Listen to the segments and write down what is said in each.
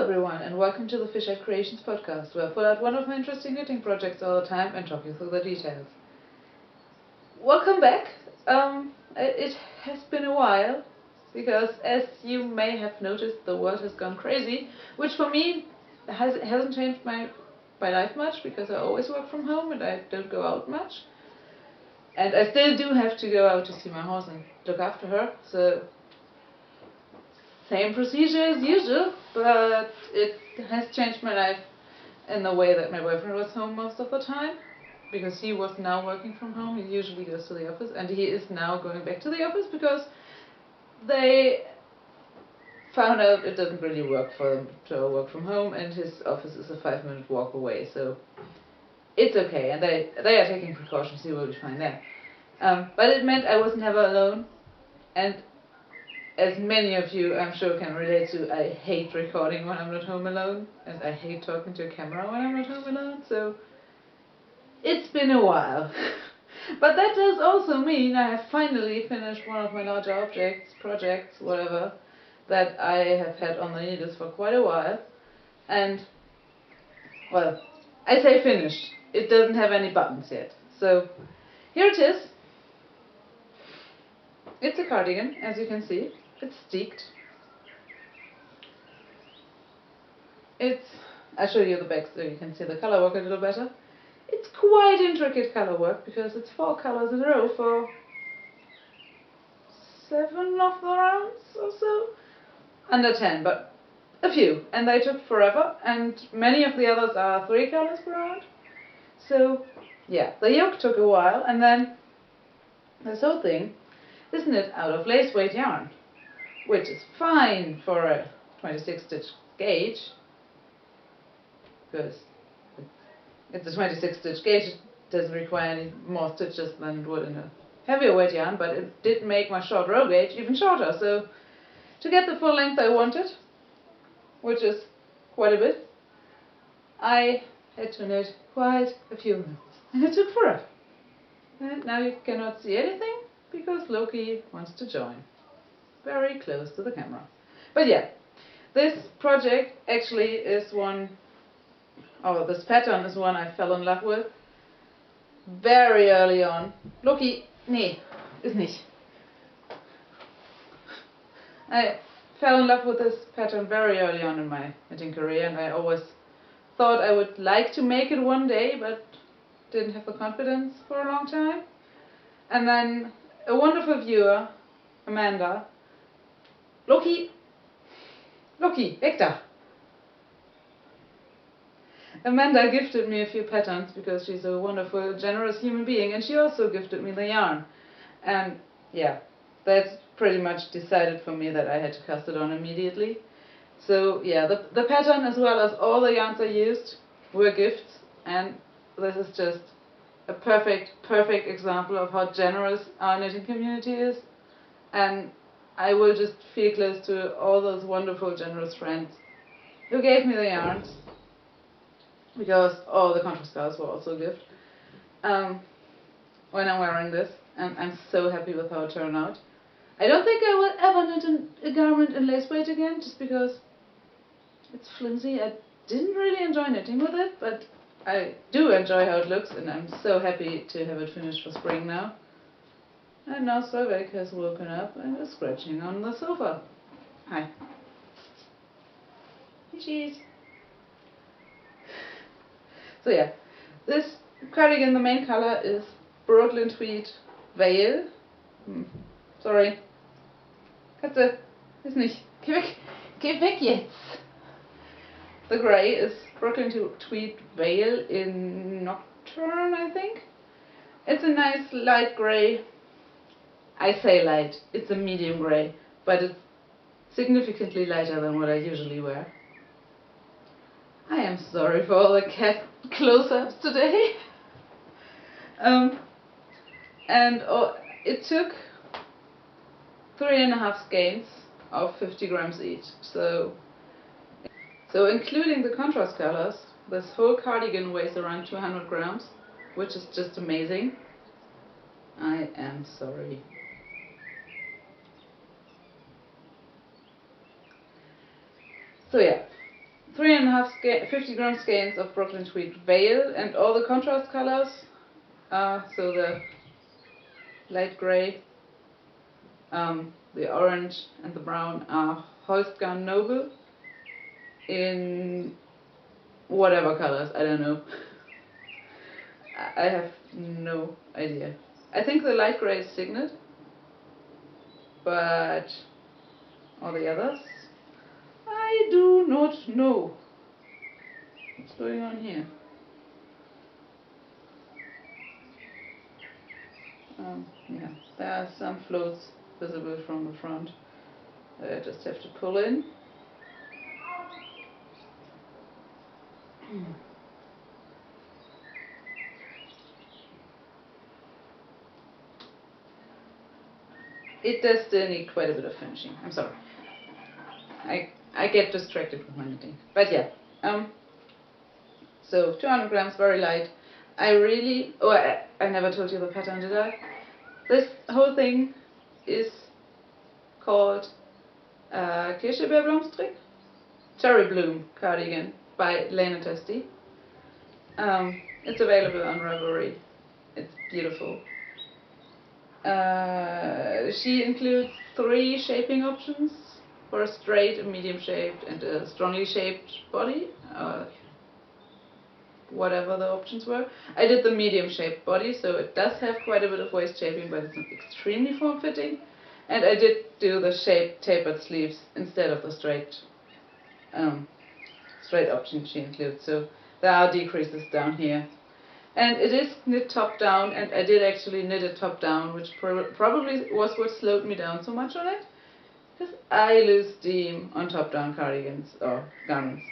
everyone, and welcome to the Fishhead Creations podcast, where I pull out one of my interesting knitting projects all the time and talk you through the details. Welcome back. It has been a while, because as you may have noticed, the world has gone crazy, which for me hasn't changed my life much, because I always work from home and I don't go out much. And I still do have to go out to see my horse and look after her, so same procedure as usual, but it has changed my life in the way that my boyfriend was home most of the time, because he was now working from home. He usually goes to the office, and he is now going back to the office because they found out it doesn't really work for them to work from home, and his office is a 5-minute walk away, so it's okay, and they are taking precautions. He will be fine there. But it meant I was never alone, and as many of you, I'm sure, can relate to, I hate recording when I'm not home alone, and I hate talking to a camera when I'm not home alone, so it's been a while. But that does also mean I have finally finished one of my larger projects, whatever, that I have had on the needles for quite a while, and, well, I say finished. It doesn't have any buttons yet. So, here it is. It's a cardigan, as you can see. It's steeked. I'll show you the back so you can see the color work a little better. It's quite intricate color work because it's 4 colors in a row for 7 of the rounds or so. Under 10, but a few. And they took forever, and many of the others are 3 colors per round. So, yeah, the yoke took a while, and then this whole thing is knit out of lace weight yarn, which is fine for a 26 stitch gauge, because it's a 26 stitch gauge. It doesn't require any more stitches than it would in a heavier weight yarn, but it did make my short row gauge even shorter. So to get the full length I wanted, which is quite a bit, I had to knit quite a few rounds, and it took forever. And now you cannot see anything because Loki wants to join very close to the camera. But yeah, this project actually is this pattern is one I fell in love with very early on. Loki, nee, ist nicht. I fell in love with this pattern very early on in my knitting career, and I always thought I would like to make it one day, but didn't have the confidence for a long time. And then a wonderful viewer, Amanda, Loki, weg da! Amanda gifted me a few patterns because she's a wonderful, generous human being, and she also gifted me the yarn. And yeah, that's pretty much decided for me that I had to cast it on immediately. So yeah, the pattern as well as all the yarns I used were gifts, and this is just a perfect example of how generous our knitting community is. And I will just feel close to all those wonderful, generous friends who gave me the yarns, because all the contrast colors were also a gift, when I'm wearing this, and I'm so happy with how it turned out. I don't think I will ever knit a garment in lace weight again, just because it's flimsy. I didn't really enjoy knitting with it, but I do enjoy how it looks, and I'm so happy to have it finished for spring now. And now Solveig has woken up and is scratching on the sofa. Hi. Here she is. So yeah, this cardigan, the main color is Brooklyn Tweed Veil. Sorry. Katze, ist nicht. Geh weg. Geh weg jetzt. The grey is Brooklyn Tweed Veil in Nocturne, I think. It's a nice light grey. I say light, it's a medium grey, but it's significantly lighter than what I usually wear. I am sorry for all the cat close-ups today. It took 3.5 skeins of 50 grams each. So including the contrast colors, this whole cardigan weighs around 200 grams, which is just amazing. I am sorry. So yeah, 3.5 50-gram skeins of Brooklyn Tweed Veil, and all the contrast colors are, so the light grey, the orange and the brown are Holstgarn Noble in whatever colors, I don't know. I have no idea. I think the light grey is Signet, but all the others, I do not know. What's going on here? Yeah, there are some floats visible from the front that I just have to pull in. It does still need quite a bit of finishing. I'm sorry. I get distracted with my knitting. But yeah. So 200 grams, very light. I never told you the pattern, did I? This whole thing is called Kirschbeerblomstrik Cherry Bloom Cardigan by Lena Testi. It's available on Ravelry. It's beautiful. She includes 3 shaping options for a straight, a medium shaped, and a strongly shaped body. Whatever the options were. I did the medium shaped body, so it does have quite a bit of waist shaping, but it's extremely form fitting. And I did do the shaped tapered sleeves instead of the straight option she includes. So there are decreases down here. And it is knit top down, and I did actually knit it top down, which probably was what slowed me down so much on it, because I lose steam on top down cardigans or garments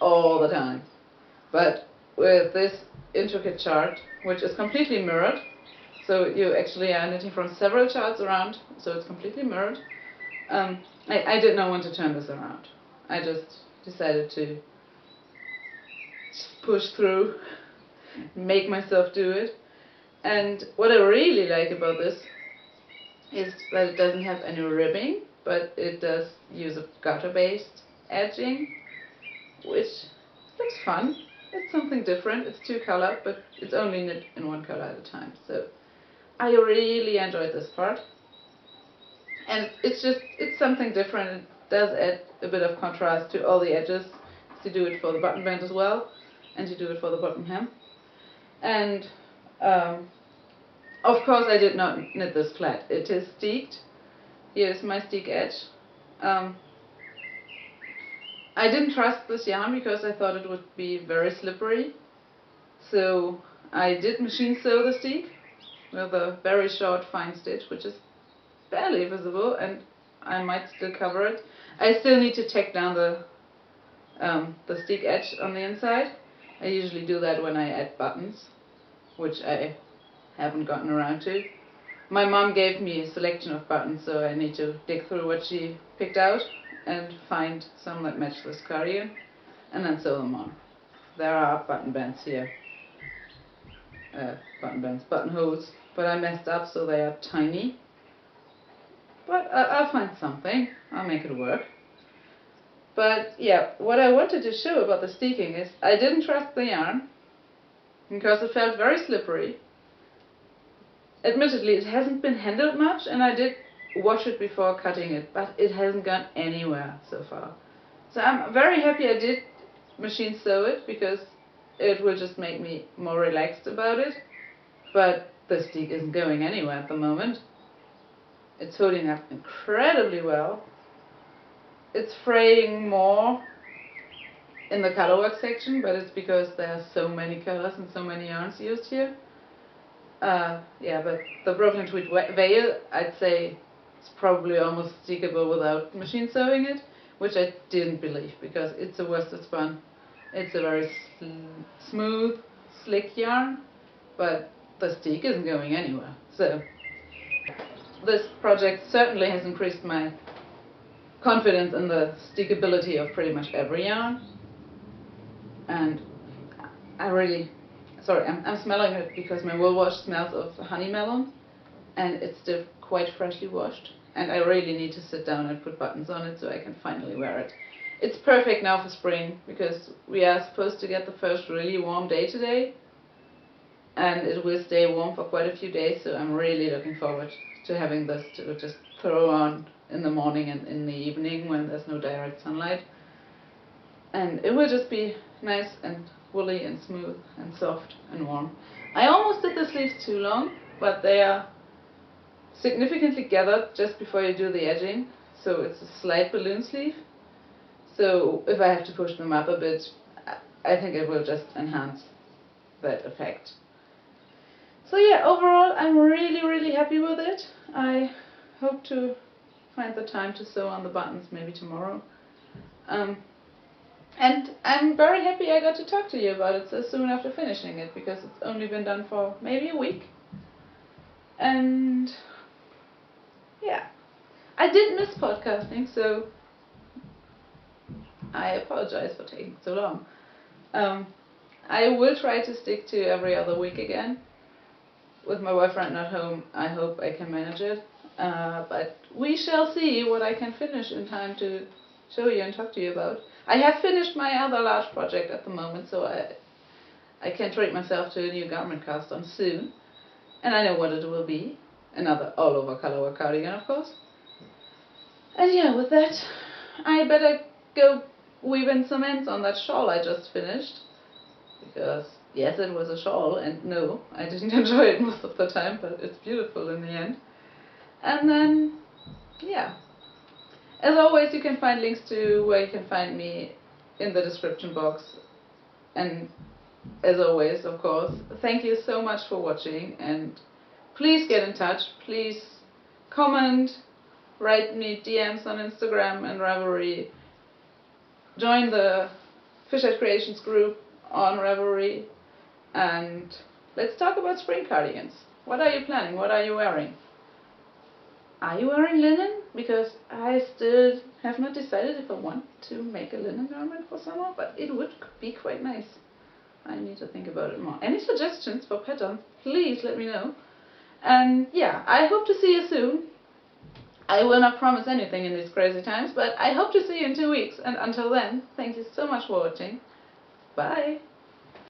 all the time. But with this intricate chart, which is completely mirrored, so you actually are knitting from several charts around, so it's completely mirrored, I didn't know when to turn this around. I just decided to push through, make myself do it. And what I really like about this is that it doesn't have any ribbing, but it does use a garter-based edging, which looks fun. It's something different. It's 2-color, but it's only knit in 1 color at a time. So I really enjoyed this part. And it's something different. It does add a bit of contrast to all the edges. To do it for the button band as well, and to do it for the bottom hem. And of course I did not knit this flat. It is steeked. Here's my steek edge. I didn't trust this yarn because I thought it would be very slippery. So I did machine sew the steek with a very short fine stitch, which is barely visible, and I might still cover it. I still need to tack down the steek edge on the inside. I usually do that when I add buttons, which I haven't gotten around to. My mom gave me a selection of buttons, so I need to dig through what she picked out and find some that match this cardigan, and then sew them on. There are button bands here. Buttonholes, but I messed up, so they are tiny. But I'll find something. I'll make it work. But yeah, what I wanted to show about the steeking is I didn't trust the yarn because it felt very slippery. Admittedly, it hasn't been handled much, and I did wash it before cutting it, but it hasn't gone anywhere so far. So I'm very happy I did machine sew it, because it will just make me more relaxed about it. But the steek isn't going anywhere at the moment. It's holding up incredibly well. It's fraying more in the colorwork section, but it's because there are so many colors and so many yarns used here. Yeah, but the Brooklyn Tweed Veil, I'd say it's probably almost steekable without machine sewing it, which I didn't believe, because it's a worsted spun. It's a very smooth, slick yarn, but the steek isn't going anywhere. So this project certainly has increased my confidence in the steekability of pretty much every yarn. And I really, sorry, I'm smelling it because my wool wash smells of honey melon, and it's still quite freshly washed, and I really need to sit down and put buttons on it so I can finally wear it. It's perfect now for spring because we are supposed to get the first really warm day today, and it will stay warm for quite a few days, so I'm really looking forward to having this to just throw on in the morning and in the evening when there's no direct sunlight. And it will just be nice and woolly and smooth and soft and warm. I almost did the sleeves too long, but they are significantly gathered just before you do the edging, so it's a slight balloon sleeve. So if I have to push them up a bit, I think it will just enhance that effect. So yeah, overall I'm really happy with it. I hope to find the time to sew on the buttons maybe tomorrow. And I'm very happy I got to talk to you about it so soon after finishing it, because it's only been done for maybe a week. And yeah, I did miss podcasting, so I apologize for taking so long. I will try to stick to every other week again. With my boyfriend at home, I hope I can manage it. But we shall see what I can finish in time to show you and talk to you about. I have finished my other large project at the moment, so I can treat myself to a new garment cast on soon. And I know what it will be. Another all-over colorwork cardigan, of course. And yeah, with that, I better go weave in some ends on that shawl I just finished. Because, yes, it was a shawl, and no, I didn't enjoy it most of the time, but it's beautiful in the end. And then, yeah. As always, you can find links to where you can find me in the description box. And as always, of course, thank you so much for watching, and please get in touch. Please comment, write me DMs on Instagram and Ravelry. Join the Fishhead Creations group on Ravelry, and let's talk about spring cardigans. What are you planning? What are you wearing? Are you wearing linen? Because I still have not decided if I want to make a linen garment for summer, but it would be quite nice. I need to think about it more. Any suggestions for patterns? Please let me know. And yeah, I hope to see you soon. I will not promise anything in these crazy times, but I hope to see you in 2 weeks. And until then, thank you so much for watching. Bye.